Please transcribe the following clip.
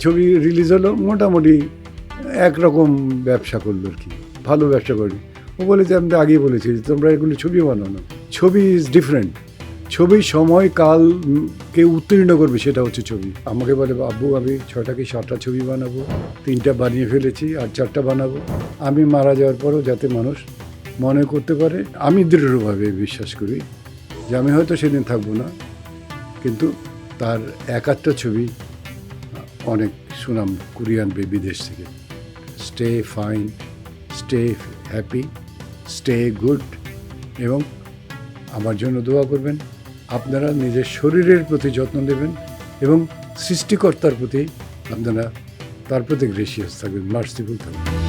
ছবি রিলিজ হলো, মোটামুটি একরকম ব্যবসা করলো আর কি, ভালো ব্যবসা করি। ও বলেছে, আমি তো আগেই বলেছি তোমরা এগুলো ছবি বানাও না, ছবি ইজ ডিফারেন্ট। ছবি সময় কালকে উত্তীর্ণ করবে, সেটা হচ্ছে ছবি। আমাকে বলে, আব্বু আমি 6টা কি 7টা ছবি বানাবো, 3টা বানিয়ে ফেলেছি আর 4টা বানাবো। আমি মারা যাওয়ার পরও যাতে মানুষ মনে করতে পারে, আমি দৃঢ়ভাবে বিশ্বাস করি যে আমি হয়তো সেদিন থাকবো না, কিন্তু তার একটা ছবি অনেক সুনাম কুড়িয়ে আনবে বিদেশ থেকে। Stay fine, stay happy, stay good, এবং আমার জন্য দোয়া করবেন। আপনারা নিজের শরীরের প্রতি যত্ন নেবেন এবং সৃষ্টিকর্তার প্রতি আপনারা তার প্রতি গ্রেসিয়াস থাকবেন, মার্সিফুল থাকবেন।